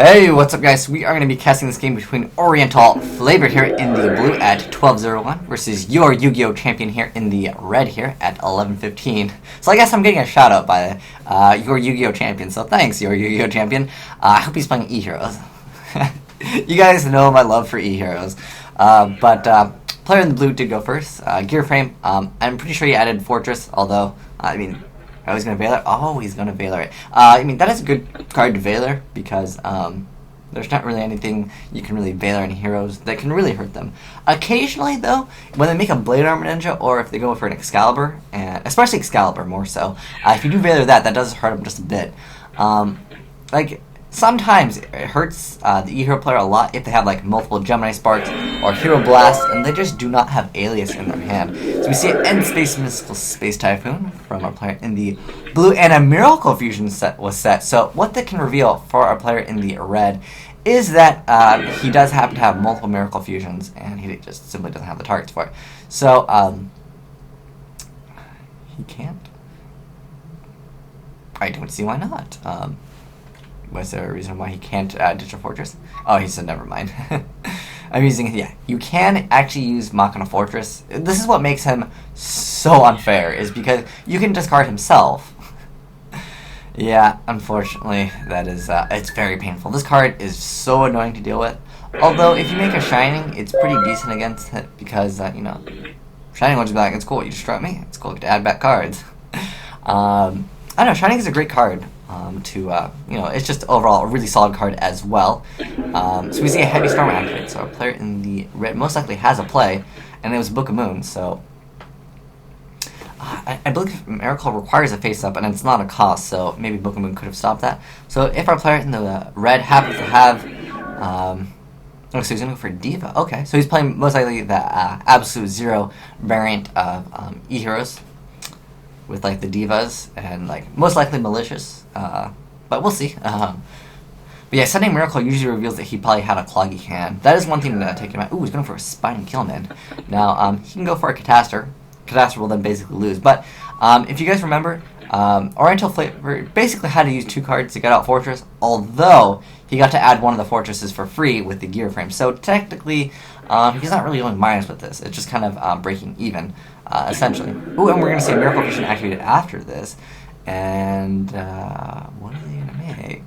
Hey, what's up guys? We are going to be casting this game between Oriental Flavor here in the blue at 12:01 versus your Yu-Gi-Oh! Champion here in the red here at 11:15. So I guess I'm getting a shout out by your Yu-Gi-Oh! Champion, so thanks your Yu-Gi-Oh! Champion. I hope he's playing E-Heroes. You guys know my love for E-Heroes. But player in the blue did go first. Gear frame, I'm pretty sure he added Fortress, although, I was going to Valor. Oh, he's going to Valor it. That is a good card to Valor because there's not really anything you can really Valor in heroes that can really hurt them. Occasionally, though, when they make a Blade Armor Ninja or if they go for an Excalibur, and especially Excalibur more so, if you do Valor that does hurt them just a bit. Sometimes it hurts the E-Hero player a lot if they have like multiple Gemini Sparks or Hero Blast and they just do not have Alias in their hand. So we see an End Space Mystical Space Typhoon from our player in the blue, and a Miracle Fusion set was set. So what that can reveal for our player in the red is that he does happen to have multiple Miracle Fusions and he just simply doesn't have the targets for it. So he can't. I don't see why not. Was there a reason why he can't ditch a Fortress? Oh, he said never mind. I'm using, yeah, you can actually use Machina Fortress. This is what makes him so unfair, is because you can discard himself. Yeah, unfortunately, that is, it's very painful. This card is so annoying to deal with. Although, if you make a Shining, it's pretty decent against it, because, Shining will just be like, it's cool, you destroy me, it's cool, you get to add back cards. I don't know, Shining is a great card. It's just overall a really solid card as well. So we see a Heavy Storm activate, so our player in the red most likely has a play, and it was Book of Moon, so I believe Miracle requires a face-up, and it's not a cost, so maybe Book of Moon could have stopped that. So if our player in the red happens to have, so he's going to go for Diva, okay, so he's playing most likely the Absolute Zero variant of E-Heroes, with like the Divas and like most likely Malicious, but we'll see. But yeah, sending Miracle usually reveals that he probably had a cloggy hand. That is one thing to take him out. Ooh, he's going for a Spine Killman. Now he can go for a Catastor. Catastor will then basically lose. But if you guys remember, Oriental Flavor basically had to use 2 cards to get out Fortress, although he got to add one of the Fortresses for free with the Gear Frame. So technically, he's not really going minus with this. It's just kind of breaking even. Essentially. Ooh, and we're going to see a Miracle Fusion activated after this. And, what are they going to make?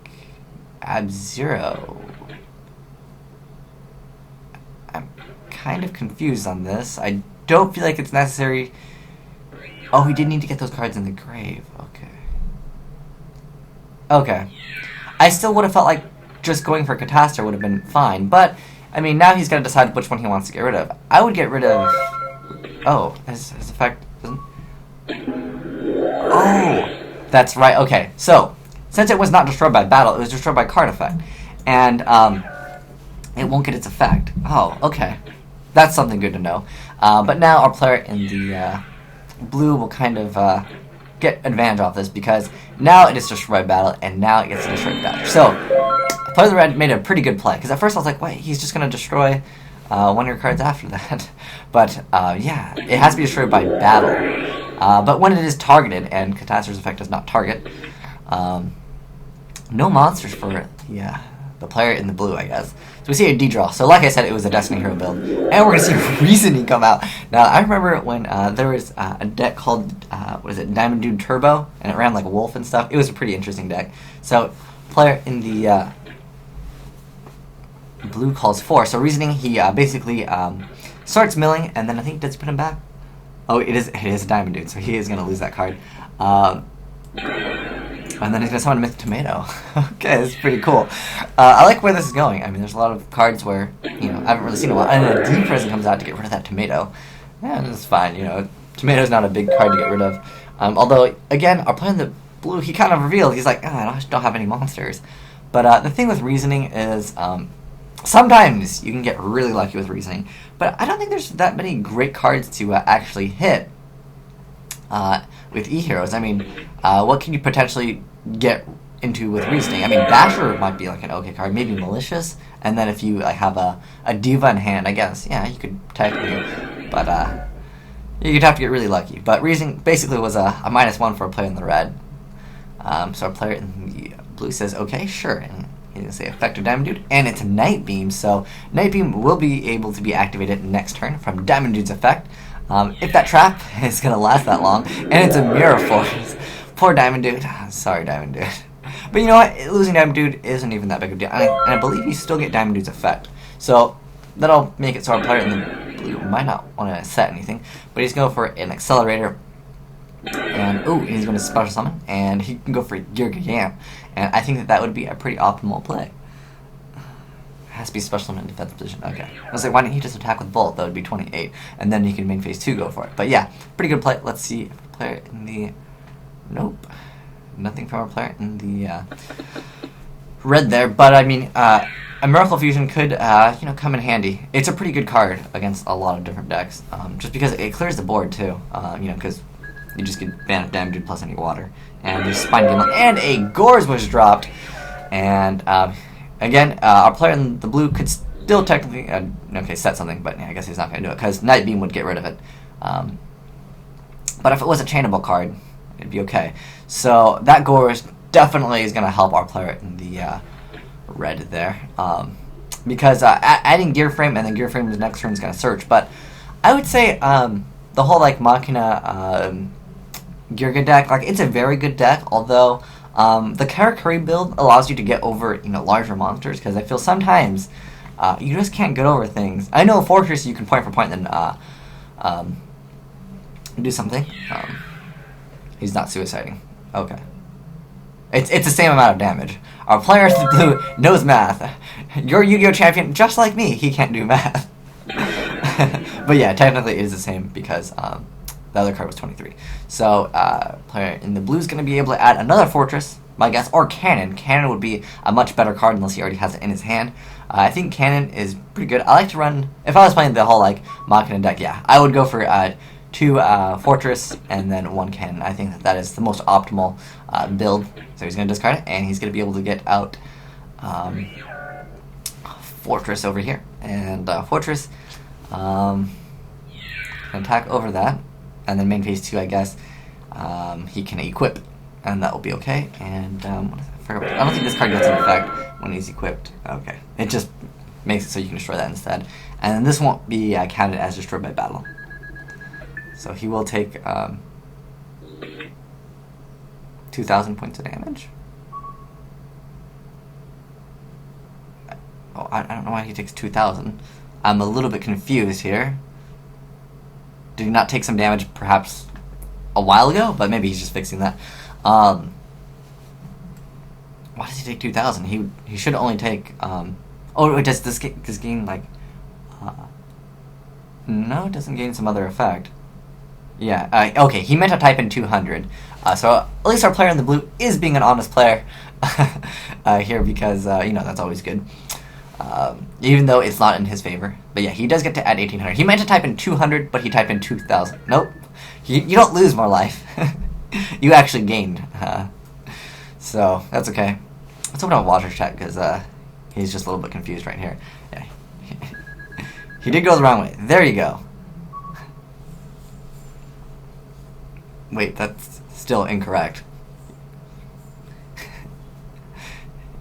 Ab-Zero. I'm kind of confused on this. I don't feel like it's necessary. Oh, he did need to get those cards in the grave. Okay. Okay. I still would have felt like just going for Catastor would have been fine. But, now he's got to decide which one he wants to get rid of. I would get rid of... Oh, his effect doesn't... Oh, that's right, okay. So, since it was not destroyed by battle, it was destroyed by card effect. And, it won't get its effect. Oh, okay. That's something good to know. But now our player in the blue will kind of get advantage off this, because now it is destroyed by battle, and now it gets destroyed by battle. So, player of the red made a pretty good play, because at first I was like, wait, he's just going to destroy... one of your cards after that. But, yeah, it has to be destroyed by battle. But when it is targeted, and Catastor's effect does not target, no monsters for the player in the blue, I guess. So we see a D-draw. So like I said, it was a Destiny Hero build. And we're going to see Reasoning come out. Now, I remember when there was a deck called, Diamond Dude Turbo, and it ran like a wolf and stuff. It was a pretty interesting deck. So, player in the... blue calls 4. So Reasoning, he basically starts milling, and then I think does he put him back? Oh, it is a Diamond Dude, so he is going to lose that card. And then he's going to summon a Myth Tomato. Okay, this is pretty cool. I like where this is going. There's a lot of cards where, I haven't really seen a lot. And then a Deep Prison comes out to get rid of that Tomato. Yeah, that's fine, Tomato's not a big card to get rid of. Although, again, our player in the blue, he kind of revealed, he's like, I don't have any monsters. But the thing with Reasoning is... sometimes you can get really lucky with Reasoning, but I don't think there's that many great cards to actually hit with E-Heroes. What can you potentially get into with Reasoning? Dasher might be like an okay card, maybe Malicious, and then if you have a Diva in hand, I guess, yeah, you could technically, but you'd have to get really lucky. But Reasoning basically was a -1 for a player in the red. So our player in the blue says, okay, sure, and He's going to say Effective Diamond Dude, and it's Night Beam, so Night Beam will be able to be activated next turn from Diamond Dude's effect. If that trap is going to last that long, and it's a Mirror Force. Poor Diamond Dude. Sorry, Diamond Dude. But you know what? Losing Diamond Dude isn't even that big of a deal. And I believe you still get Diamond Dude's effect. So that'll make it so our player in the blue might not want to set anything, but he's going for an Accelerator. And, ooh, he's going to Special Summon, and he can go for Geargia. And I think that would be a pretty optimal play. It has to be Special Summon in defensive position. Okay. I was like, why didn't he just attack with Bolt? That would be 28. And then he can main phase 2 go for it. But yeah, pretty good play. Let's see if the player in the... Nope. Nothing from our player in the red there. But, I mean, a Miracle Fusion could, come in handy. It's a pretty good card against a lot of different decks. Just because it clears the board, too. Because... You just get Diamond Dude plus any water. And there's Spine Gimlet. And a Gores was dropped. And, again, our player in the blue could still technically, set something. But yeah, I guess he's not going to do it. Because Night Beam would get rid of it. But if it was a chainable card, it'd be okay. So that Gores definitely is going to help our player in the red there. Because adding Gear Frame and then Gear Frame's next turn is going to search. But I would say the whole, Machina... Geargia deck, it's a very good deck, although the Karakuri build allows you to get over, larger monsters, because I feel sometimes you just can't get over things. I know Fortress you can point for point and then do something. He's not suiciding. Okay. It's the same amount of damage. Our player in blue knows math. Your Yu-Gi-Oh! Champion, just like me, he can't do math. But yeah, technically it is the same because the other card was 23. So, player in the blue is going to be able to add another Fortress, my guess, or Cannon. Cannon would be a much better card unless he already has it in his hand. I think Cannon is pretty good. I like to run, if I was playing the whole, Machina deck, yeah, I would go for 2 Fortress and then 1 Cannon. I think that is the most optimal build. So he's going to discard it, and he's going to be able to get out Fortress over here. And Fortress can attack over that. And then main phase 2, I guess, he can equip, and that will be okay. And I don't think this card gets an effect when he's equipped. Okay, it just makes it so you can destroy that instead. And then this won't be counted as destroyed by battle. So he will take 2,000 points of damage. Oh, I don't know why he takes 2,000. I'm a little bit confused here. Did he not take some damage perhaps a while ago? But maybe he's just fixing that. Why does he take 2,000? He should only take... does this gain, no, it doesn't gain some other effect. Yeah, okay, he meant to type in 200. So at least our player in the blue is being an honest player here because, that's always good. Even though it's not in his favor. But yeah, he does get to add 1,800. He meant to type in 200, but he typed in 2,000. Nope. You don't lose more life. You actually gained. So, that's okay. Let's open up Water's chat, because he's just a little bit confused right here. Yeah. He did go the wrong way. There you go. Wait, that's still incorrect.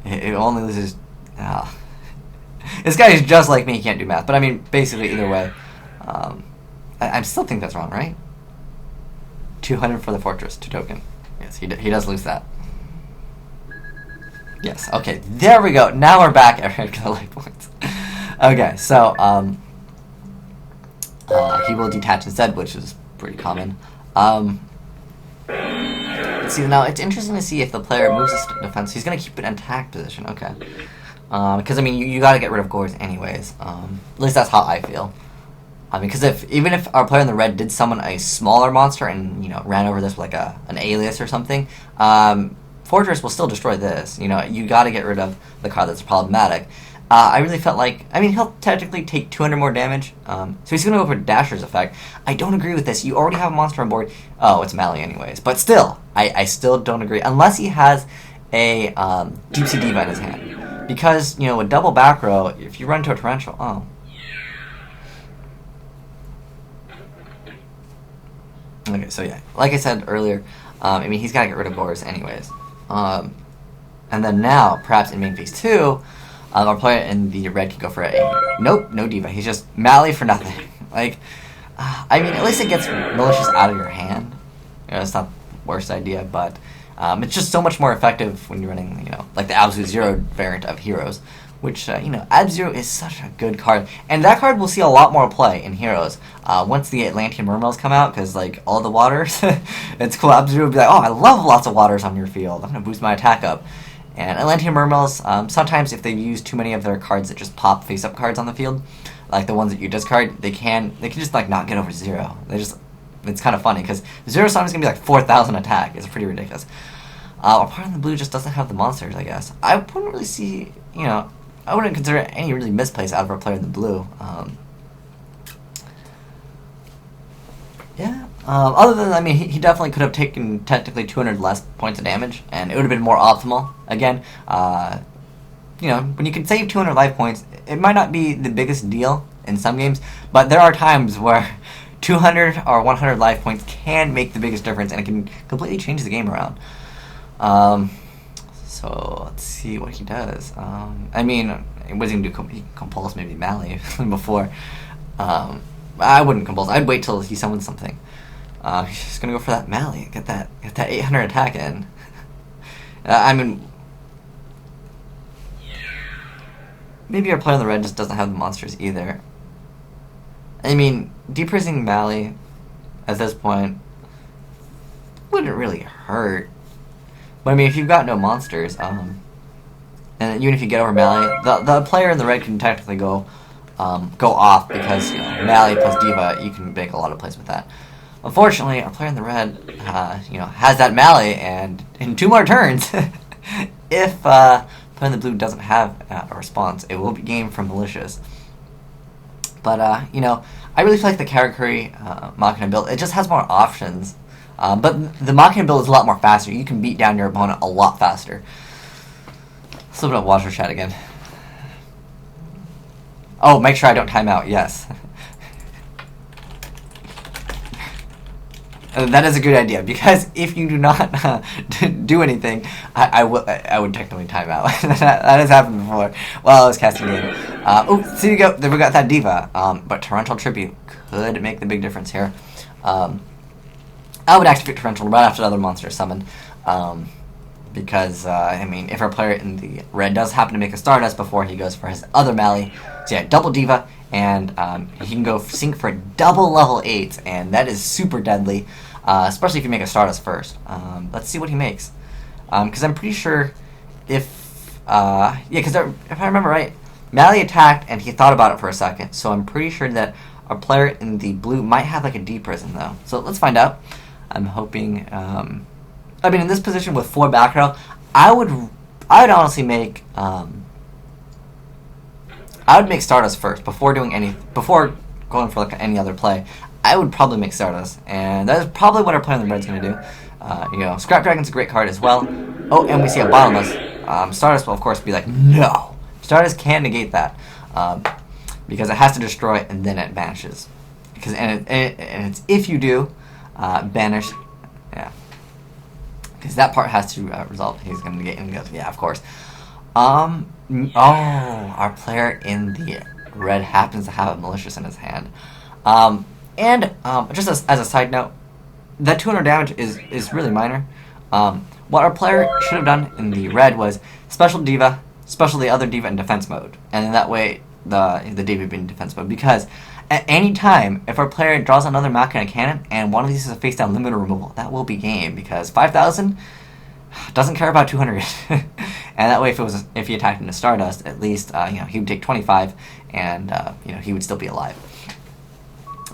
It only loses... This guy is just like me, he can't do math. But I mean, basically, either way. I still think that's wrong, right? 200 for the Fortress, 2 token. Yes, he does lose that. Yes, okay, there we go. Now we're back at regular life points. Okay, so, he will detach instead, which is pretty common. Let's see, now it's interesting to see if the player moves his defense. He's going to keep it in attack position, okay. Because, I mean, you got to get rid of Gores anyways. At least that's how I feel. Because even if our player in the red did summon a smaller monster and, ran over this with, an alias or something, Fortress will still destroy this. You got to get rid of the card that's problematic. I really felt like... I mean, he'll technically take 200 more damage. So he's going to go for Dasher's effect. I don't agree with this. You already have a monster on board. Oh, it's Mally anyways. But still, I still don't agree. Unless he has a Deep Sea Diva in his hand. Because, with double back row, if you run into a Torrential... Oh. Okay, so yeah. Like I said earlier, he's got to get rid of Gores anyways. And And then now, perhaps in main phase 2, our player in the red can go for a... Nope, no Diva. He's just Mally for nothing. Like, I mean, at least it gets Malicious out of your hand. You know, it's not the worst idea, but it's just so much more effective when you're running, you know, like the Absolute Zero variant of Heroes, which, you know, Ab-Zero is such a good card. And that card will see a lot more play in Heroes once the Atlantean Mermails come out, because, like, all the waters, it's cool. Ab-Zero will be like, oh, I love lots of waters on your field. I'm going to boost my attack up. And Atlantean Mermails, sometimes if they use too many of their cards that just pop face-up cards on the field, like the ones that you discard, they can just, like, not get over 0. It's kind of funny, because 0 Sonic is going to be like 4,000 attack. It's pretty ridiculous. Our part in the blue just doesn't have the monsters, I guess. I wouldn't really see, you know, I wouldn't consider any really misplays out of our player in the blue. Yeah. Other than, I mean, he definitely could have taken technically 200 less points of damage, and it would have been more optimal. Again, you know, when you can save 200 life points, it might not be the biggest deal in some games, but there are times where 200 or 100 life points can make the biggest difference, and it can completely change the game around. So let's see what he does. I mean, what is he gonna do? He compulse maybe Mally before. I wouldn't compulse. I'd wait till he summons something. He's just gonna go for that Mally. Get that 800 attack in. I mean, maybe our player in the red just doesn't have the monsters either. I mean, depressing Mally at this point wouldn't really hurt. But I mean, if you've got no monsters, and even if you get over Mally, the player in the red can technically go off, because, you know, Mally plus Diva, you can make a lot of plays with that. Unfortunately, our player in the red, you know, has that Mally, and in 2 more turns, if player in the blue doesn't have a response, it will be game from Malicious. But you know, I really feel like the Karakuri Machina build, it just has more options. But the Machina build is a lot more faster. You can beat down your opponent a lot faster. Let's look at Watcher Chat again. Oh, make sure I don't time out. Yes. That is a good idea, because if you do not do anything, I would technically time out. That has happened before while I was casting the game. Oh, so you go. Then we got that Diva. But Torrential Tribute could make the big difference here. I would activate Torrential right after another monster is summoned. Because, I mean, if our player in the red does happen to make a Stardust before he goes for his other Mally, so yeah, double Diva, and he can go sync for double level 8s, and that is super deadly, especially if you make a Stardust first. Let's see what he makes. Because I'm pretty sure if if I remember right, Mally attacked and he thought about it for a second, so I'm pretty sure that our player in the blue might have like a D prison though. So let's find out. I'm hoping, I mean, in this position with 4 back row, I would honestly make, I would make Stardust first before before going for like any other play. I would probably make Stardust, and that is probably what our player in the red's going to do. You know, Scrap Dragon's a great card as well. Oh, and we see a Bottomless. Stardust will of course be like, no. Stardust can negate that, because it has to destroy and then it vanishes. And it's if you do banish, yeah. Because that part has to resolve. He's going to get in and goes, yeah, of course. Oh, our player in the red happens to have a Malicious in his hand. And just as a side note, that 200 damage is really minor. What our player should have done in the red was special Diva, special the other Diva in defense mode. And then that way the Diva would be in defense mode. Because at any time, if our player draws another Machina Cannon and one of these is a face-down limiter removal, that will be game, because 5,000 doesn't care about 200. And that way, if he attacked into Stardust, at least you know, he would take 25, and you know, he would still be alive.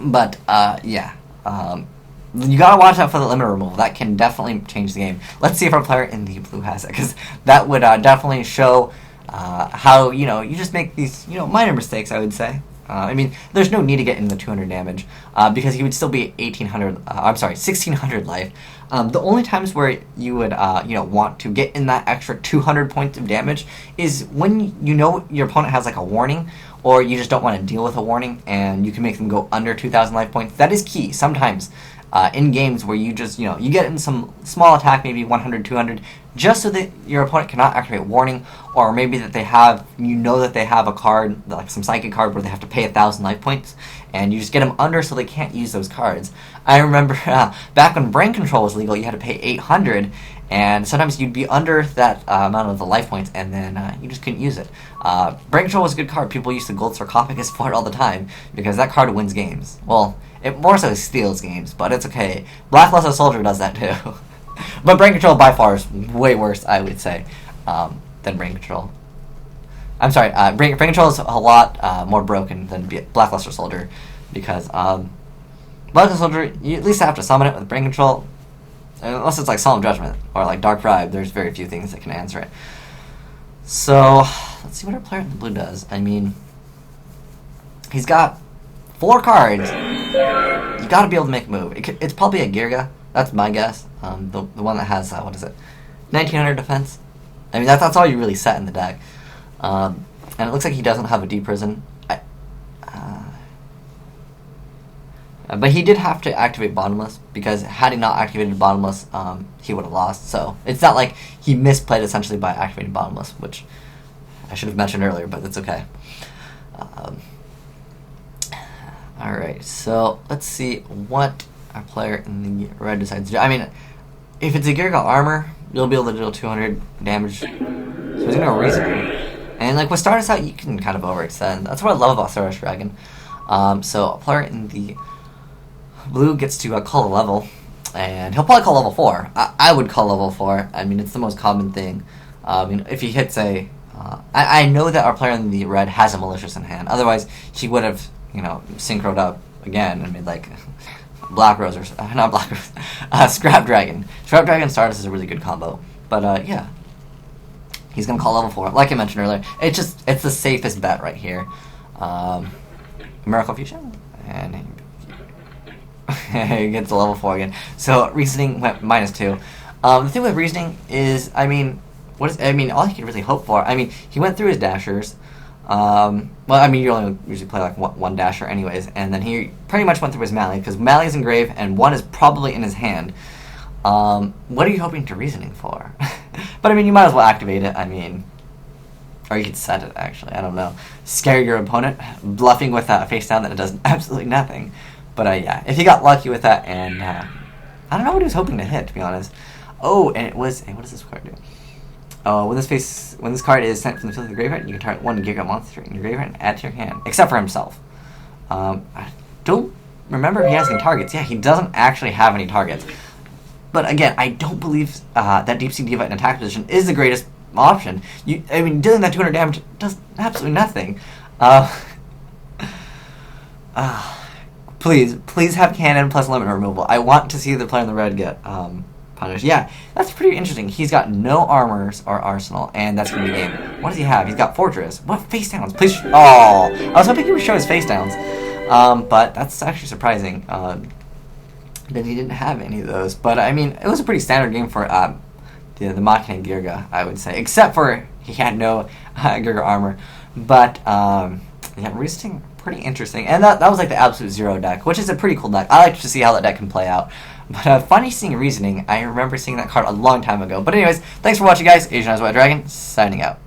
But yeah, you gotta watch out for the limiter removal. That can definitely change the game. Let's see if our player in the blue has it, because that would definitely show how, you know, you just make these, you know, minor mistakes, I would say. I mean, there's no need to get into the 200 damage, because he would still be 1,600 life. The only times where you would, you know, want to get in that extra 200 points of damage is when you know your opponent has like a warning, or you just don't want to deal with a warning, and you can make them go under 2,000 life points. That is key. Sometimes in games where you just, you get in some small attack, maybe 100, 200, just so that your opponent cannot activate warning, or maybe that they have, that they have a card, like some psychic card, where they have to pay 1,000 life points, and you just get them under so they can't use those cards. I remember back when brain control was legal, you had to pay 800, and sometimes you'd be under that amount of the life points, and then you just couldn't use it. Brain control was a good card. People used the gold sarcophagus for it all the time, because that card wins games. Well, it more so steals games, but it's okay. Blackluster Soldier does that too. But brain control by far is way worse, I would say, than brain control. I'm sorry, brain control is a lot more broken than Blackluster Soldier, because Blackluster Soldier, you at least have to summon it with brain control, unless it's like Solemn Judgment or like Dark Bribe. There's very few things that can answer it. So let's see what our player in the blue does. I mean, he's got 4 cards. You got to be able to make a move. It's probably a Geargia. That's my guess. The one that has, 1900 defense. I mean, that's all you really set in the deck. And it looks like he doesn't have a deep prison. But he did have to activate Bottomless, because had he not activated Bottomless, he would have lost. So it's not like he misplayed essentially by activating Bottomless, which I should have mentioned earlier, but that's okay. Alright, so let's see what our player in the red decides to do. I mean, if it's a Geargia armor, you'll be able to deal 200 damage. So he's going to reason. And like with Stardust out, you can kind of overextend. That's what I love about Stardust Dragon. So a player in the blue gets to call a level, and he'll probably call level 4. I would call level 4. I mean, it's the most common thing. If he hits a... I know that our player in the red has a Malicious in hand. Otherwise, he would have, synchroed up again and made like Black Rose, or not Black Rose, Scrap Dragon. Scrap Dragon Stardust is a really good combo. But yeah, he's gonna call level 4. Like I mentioned earlier, it's the safest bet right here. Miracle Fusion, and he gets a level 4 again. So reasoning went -2. The thing with reasoning is, all he could really hope for. I mean, he went through his dashers. You only usually play like one dasher anyways, and then he pretty much went through his Mally, because Mally is in grave and 1 is probably in his hand. What are you hoping to reasoning for? But you might as well activate it. Or you could set it, actually. I don't know. Scare your opponent, bluffing with a face down that it does absolutely nothing. But yeah, if he got lucky with that, and I don't know what he was hoping to hit, to be honest. Oh, and it was, what does this card do? When this card is sent from the field to the graveyard, you can target 1 Geargia monster in your graveyard and add to your hand, except for himself. I don't remember if he has any targets. Yeah, he doesn't actually have any targets. But again, I don't believe that Deep Sea Diva in attack position is the greatest option. Dealing that 200 damage does absolutely nothing. Please have cannon plus limit removal. I want to see the player in the red get punished. Yeah, that's pretty interesting. He's got no armors or arsenal, and that's going to be game. What does he have? He's got Fortress. What face downs? Please. Oh, I was hoping he would show his face downs. But that's actually surprising that he didn't have any of those. But it was a pretty standard game for the Machina Geargia, I would say, except for he had no Geargia armor. But yeah, Resisting, pretty interesting, and that was like the absolute zero deck, which is a pretty cool deck. I like to see how that deck can play out. But funny seeing Reasoning. I remember seeing that card a long time ago. But anyways, thanks for watching, guys. Asian Eyes White Dragon, signing out.